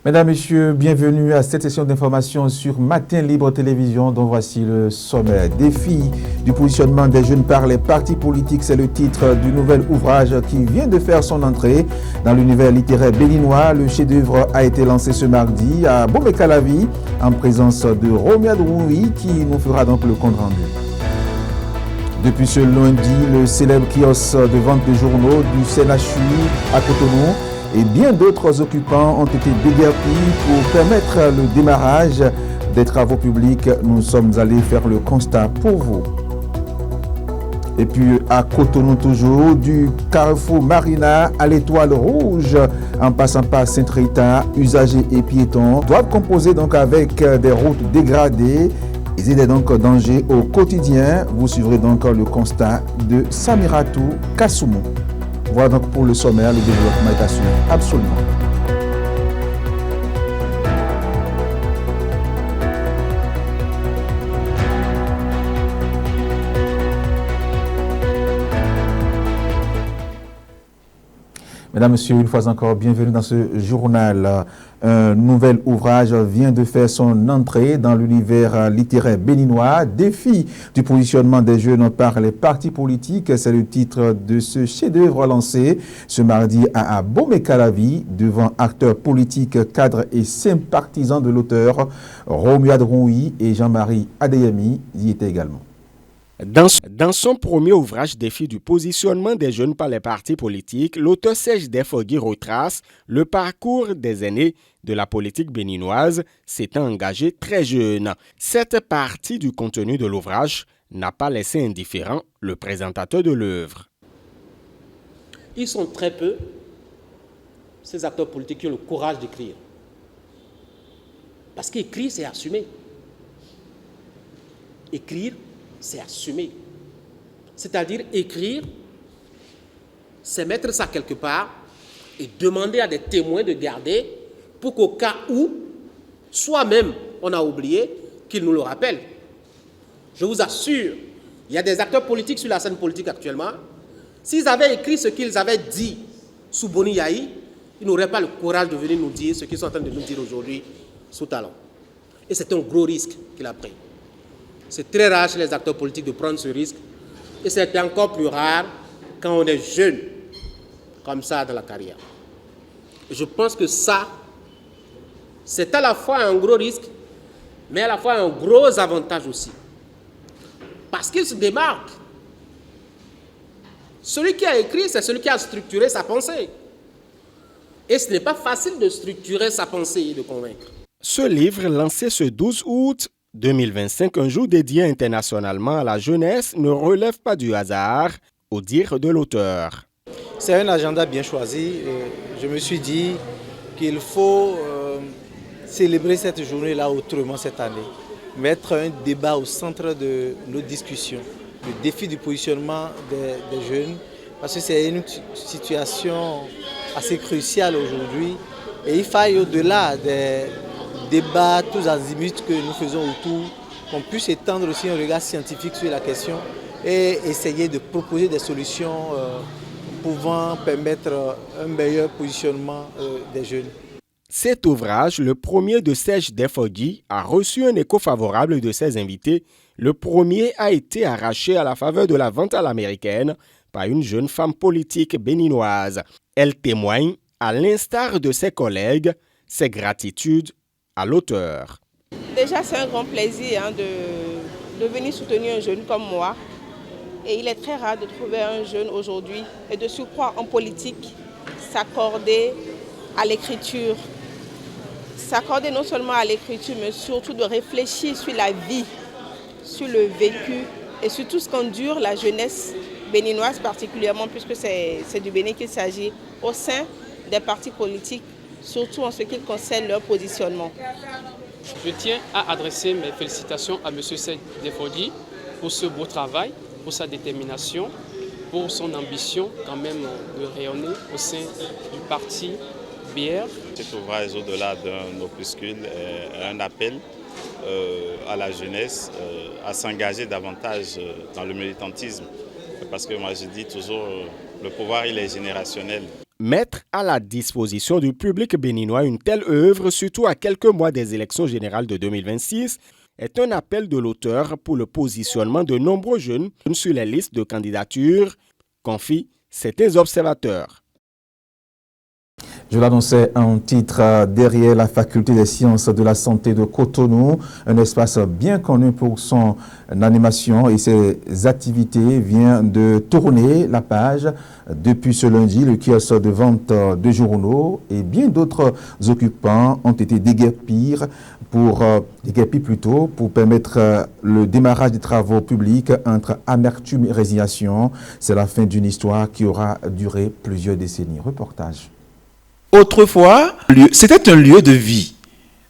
Mesdames, Messieurs, bienvenue à cette session d'information sur Matin Libre Télévision dont voici le sommaire. Défi du positionnement des jeunes par les partis politiques, c'est le titre du nouvel ouvrage qui vient de faire son entrée dans l'univers littéraire béninois. Le chef-d'œuvre a été lancé ce mardi à Bomé-Calavi en présence de Romia Drououi qui nous fera donc le compte rendu. Depuis ce lundi, le célèbre kiosque de vente de journaux du CNHU à Cotonou et bien d'autres occupants ont été déguerpis pour permettre le démarrage des travaux publics. Nous sommes allés faire le constat pour vous. Et puis à Cotonou toujours, du carrefour Marina à l'Étoile Rouge, en passant par Saint-Rita, usagers et piétons doivent composer donc avec des routes dégradées. Il est donc danger au quotidien. Vous suivrez donc le constat de Samiratou Kassoumou. Voilà donc pour le sommaire, le développement est assuré. Absolument. Mesdames, Messieurs, une fois encore, bienvenue dans ce journal. Un nouvel ouvrage vient de faire son entrée dans l'univers littéraire béninois. Défi du positionnement des jeunes par les partis politiques, c'est le titre de ce chef-d'œuvre lancé ce mardi à Bomé-Calavi devant acteurs politiques, cadres et sympathisants de l'auteur. Romia Drououi et Jean-Marie Adeyemi y étaient également. Dans son premier ouvrage Défi du positionnement des jeunes par les partis politiques, l'auteur Serge Defogui retrace le parcours des aînés de la politique béninoise s'étant engagé très jeune. Cette partie du contenu de l'ouvrage n'a pas laissé indifférent le présentateur de l'œuvre. Ils sont très peu, ces acteurs politiques qui ont le courage d'écrire. Parce qu'écrire, c'est assumer. Écrire, c'est assumer. C'est-à-dire écrire, c'est mettre ça quelque part et demander à des témoins de garder pour qu'au cas où, soi-même, on a oublié, qu'ils nous le rappellent. Je vous assure, il y a des acteurs politiques sur la scène politique actuellement. S'ils avaient écrit ce qu'ils avaient dit sous Boni Yahi, ils n'auraient pas le courage de venir nous dire ce qu'ils sont en train de nous dire aujourd'hui sous Talon. Et c'est un gros risque qu'il a pris. C'est très rare chez les acteurs politiques de prendre ce risque. Et c'est encore plus rare quand on est jeune, comme ça, dans la carrière. Et je pense que ça, c'est à la fois un gros risque, mais à la fois un gros avantage aussi. Parce qu'il se démarque. Celui qui a écrit, c'est celui qui a structuré sa pensée. Et ce n'est pas facile de structurer sa pensée et de convaincre. Ce livre, lancé ce 12 août 2025, un jour dédié internationalement à la jeunesse, ne relève pas du hasard, au dire de l'auteur. C'est un agenda bien choisi. Je me suis dit qu'il faut célébrer cette journée-là autrement cette année. Mettre un débat au centre de nos discussions. Le défi du positionnement des jeunes, parce que c'est une situation assez cruciale aujourd'hui. Et il faille au-delà des débats tous azimuts que nous faisons autour, qu'on puisse étendre aussi un regard scientifique sur la question et essayer de proposer des solutions pouvant permettre un meilleur positionnement des jeunes. Cet ouvrage, le premier de Serge Defogui, a reçu un écho favorable de ses invités. Le premier a été arraché à la faveur de la vente à l'américaine par une jeune femme politique béninoise. Elle témoigne, à l'instar de ses collègues, ses gratitudes à l'auteur. Déjà, c'est un grand plaisir de venir soutenir un jeune comme moi. Et il est très rare de trouver un jeune aujourd'hui et de surcroît en politique s'accorder à l'écriture. S'accorder non seulement à l'écriture, mais surtout de réfléchir sur la vie, sur le vécu et sur tout ce qu'endure la jeunesse béninoise particulièrement, puisque c'est du Bénin qu'il s'agit, au sein des partis politiques, surtout en ce qui concerne leur positionnement. Je tiens à adresser mes félicitations à M. Serge Defogui pour ce beau travail, pour sa détermination, pour son ambition quand même de rayonner au sein du parti BR. Cet ouvrage, au-delà d'un opuscule, est un appel à la jeunesse à s'engager davantage dans le militantisme. Parce que moi je dis toujours, le pouvoir il est générationnel. Mettre à la disposition du public béninois une telle œuvre, surtout à quelques mois des élections générales de 2026, est un appel de l'auteur pour le positionnement de nombreux jeunes sur les listes de candidature, confient certains observateurs. Je l'annonçais en titre, derrière la faculté des sciences de la santé de Cotonou, un espace bien connu pour son animation et ses activités vient de tourner la page. Depuis ce lundi, le kiosque de vente de journaux et bien d'autres occupants ont été déguerpis pour permettre le démarrage des travaux publics entre amertume et résignation. C'est la fin d'une histoire qui aura duré plusieurs décennies. Reportage. Autrefois, c'était un lieu de vie,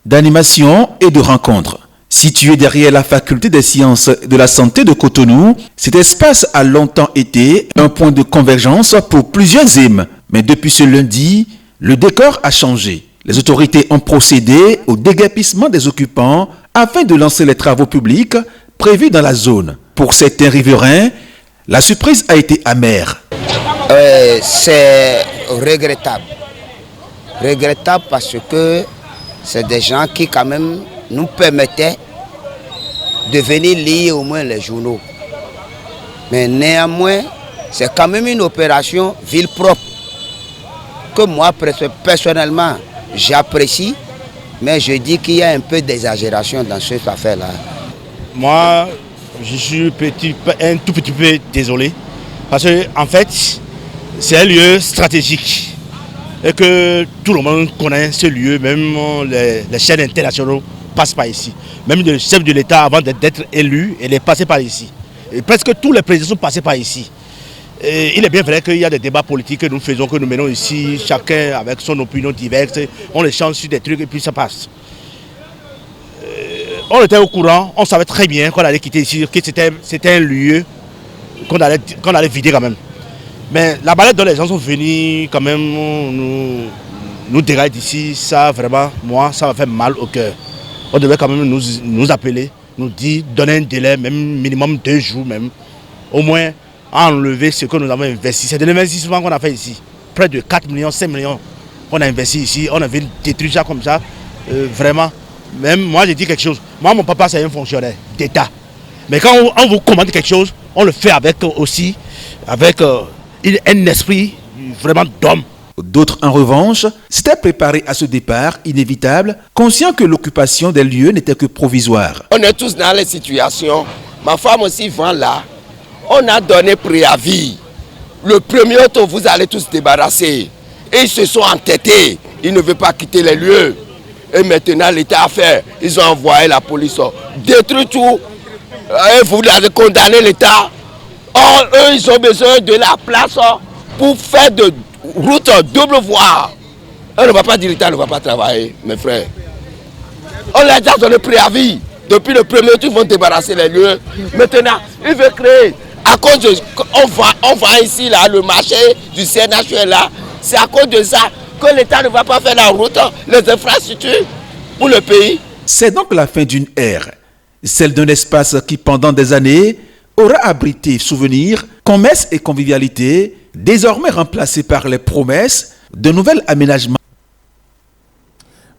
d'animation et de rencontre. Situé derrière la faculté des sciences de la santé de Cotonou, cet espace a longtemps été un point de convergence pour plusieurs émes. Mais depuis ce lundi, le décor a changé. Les autorités ont procédé au déguerpissement des occupants afin de lancer les travaux publics prévus dans la zone. Pour certains riverains, la surprise a été amère. C'est regrettable. Regrettable parce que c'est des gens qui quand même nous permettaient de venir lire au moins les journaux. Mais néanmoins, c'est quand même une opération ville propre que moi personnellement j'apprécie, mais je dis qu'il y a un peu d'exagération dans cette affaire-là. Moi, je suis un tout petit peu désolé parce que en fait, c'est un lieu stratégique. Et que tout le monde connaît ce lieu, même les chaînes internationales passent par ici. Même le chef de l'État, avant d'être élu, il est passé par ici. Et presque tous les présidents sont passés par ici. Et il est bien vrai qu'il y a des débats politiques que nous faisons, que nous menons ici, chacun avec son opinion diverse. On échange sur des trucs et puis ça passe. On était au courant, on savait très bien qu'on allait quitter ici, que c'était un lieu qu'on allait vider quand même. Mais la balade dont les gens sont venus quand même nous dérailler d'ici, ça vraiment, moi, ça m'a fait mal au cœur. On devait quand même nous appeler, nous dire, donner un délai, même minimum 2 jours même, au moins enlever ce que nous avons investi. C'est de l'investissement qu'on a fait ici. Près de 4 millions, 5 millions qu'on a investi ici. On avait détruit ça comme ça, vraiment. Même moi, j'ai dit quelque chose. Moi, mon papa, c'est un fonctionnaire d'État. Mais quand on vous commande quelque chose, on le fait avec un esprit vraiment d'homme. D'autres, en revanche, s'étaient préparés à ce départ inévitable, conscients que l'occupation des lieux n'était que provisoire. On est tous dans les situations. Ma femme aussi vend là. On a donné préavis. Le premier auto, vous allez tous débarrasser. Et ils se sont entêtés. Ils ne veulent pas quitter les lieux. Et maintenant, l'État a fait. Ils ont envoyé la police. Détruit tout. Et vous avez condamné l'État. Or, eux, ils ont besoin de la place pour faire de route double voie. On ne va pas dire l'État ne va pas travailler, mes frères. On leur a déjà donné préavis. Depuis le premier tour, ils vont débarrasser les lieux. Maintenant, ils veulent créer. À cause de. On vend ici, là, le marché du CNH est là. C'est à cause de ça que l'État ne va pas faire la route, les infrastructures pour le pays. C'est donc la fin d'une ère. Celle d'un espace qui, pendant des années, aura abrité souvenirs, commerce et convivialité, désormais remplacés par les promesses de nouveaux aménagements.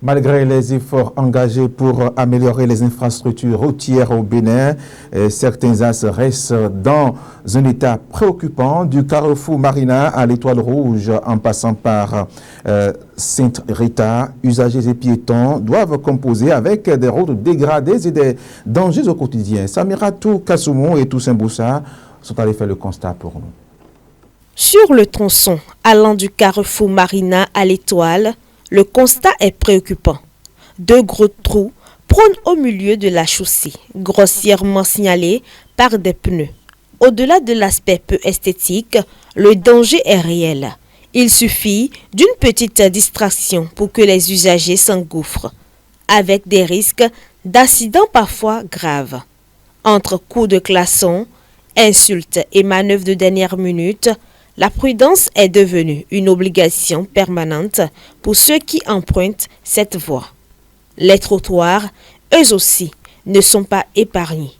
Malgré les efforts engagés pour améliorer les infrastructures routières au Bénin, certains axes restent dans un état préoccupant, du carrefour Marina à l'Étoile Rouge en passant par Sainte-Rita. Usagers et piétons doivent composer avec des routes dégradées et des dangers au quotidien. Samiratou Kassoumou et Toussaint Boussa sont allés faire le constat pour nous. Sur le tronçon allant du carrefour Marina à l'Étoile, le constat est préoccupant. 2 gros trous prônent au milieu de la chaussée, grossièrement signalés par des pneus. Au-delà de l'aspect peu esthétique, le danger est réel. Il suffit d'une petite distraction pour que les usagers s'engouffrent, avec des risques d'accidents parfois graves. Entre coups de klaxon, insultes et manœuvres de dernière minute, la prudence est devenue une obligation permanente pour ceux qui empruntent cette voie. Les trottoirs, eux aussi, ne sont pas épargnés.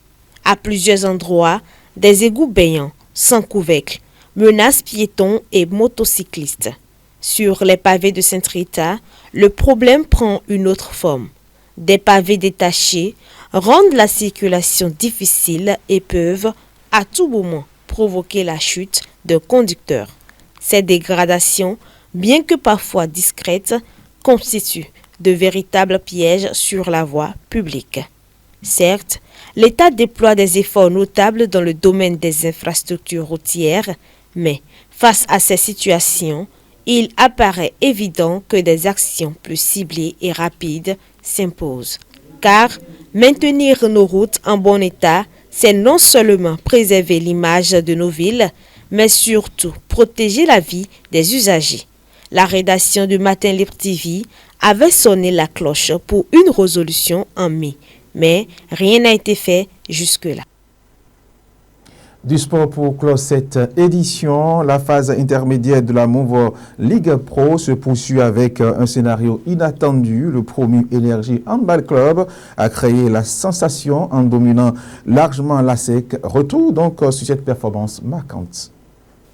À plusieurs endroits, des égouts baignants, sans couvercle, menacent piétons et motocyclistes. Sur les pavés de Sainte-Rita, le problème prend une autre forme. Des pavés détachés rendent la circulation difficile et peuvent, à tout moment, provoquer la chute d'un conducteur. Ces dégradations, bien que parfois discrètes, constituent de véritables pièges sur la voie publique. Certes, l'État déploie des efforts notables dans le domaine des infrastructures routières, mais face à ces situations, il apparaît évident que des actions plus ciblées et rapides s'imposent. Car maintenir nos routes en bon état, c'est non seulement préserver l'image de nos villes, mais surtout protéger la vie des usagers. La rédaction du Matin Libre TV avait sonné la cloche pour une résolution en mai, mais rien n'a été fait jusque-là. Du sport pour clore cette édition, la phase intermédiaire de la Mouvo Ligue Pro se poursuit avec un scénario inattendu. Le promu Énergie Handball Club a créé la sensation en dominant largement la SEC. Retour donc sur cette performance marquante.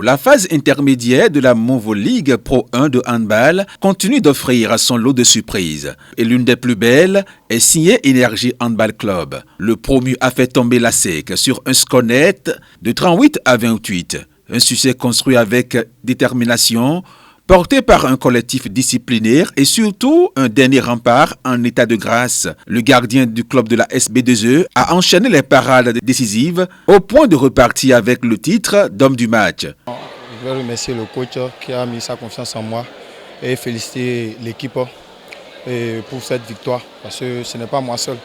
La phase intermédiaire de la Mouvo Ligue Pro 1 de handball continue d'offrir son lot de surprises. Et l'une des plus belles est signée Énergie Handball Club. Le promu a fait tomber la SEC sur un score net de 38 à 28. Un succès construit avec détermination, porté par un collectif disciplinaire et surtout un dernier rempart en état de grâce. Le gardien du club de la SB2E a enchaîné les parades décisives au point de repartir avec le titre d'homme du match. Je veux remercier le coach qui a mis sa confiance en moi et féliciter l'équipe pour cette victoire parce que ce n'est pas moi seul.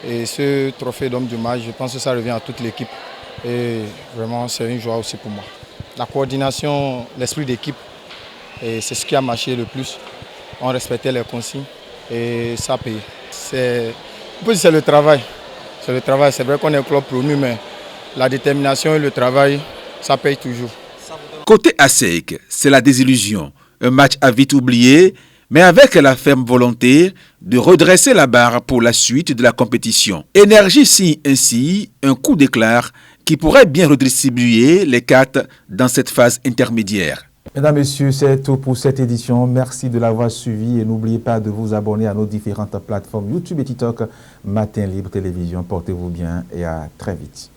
Et ce trophée d'homme du match, je pense que ça revient à toute l'équipe et vraiment c'est une joie aussi pour moi. La coordination, l'esprit d'équipe, et c'est ce qui a marché le plus. On respectait les consignes et ça paye. C'est le travail. C'est le travail. C'est vrai qu'on est un club promu, mais la détermination et le travail, ça paye toujours. Côté ASEC, c'est la désillusion. Un match à vite oublié, mais avec la ferme volonté de redresser la barre pour la suite de la compétition. Énergie signe ainsi un coup d'éclat qui pourrait bien redistribuer les cartes dans cette phase intermédiaire. Mesdames, Messieurs, c'est tout pour cette édition. Merci de l'avoir suivi et n'oubliez pas de vous abonner à nos différentes plateformes YouTube et TikTok. Matin Libre Télévision. Portez-vous bien et à très vite.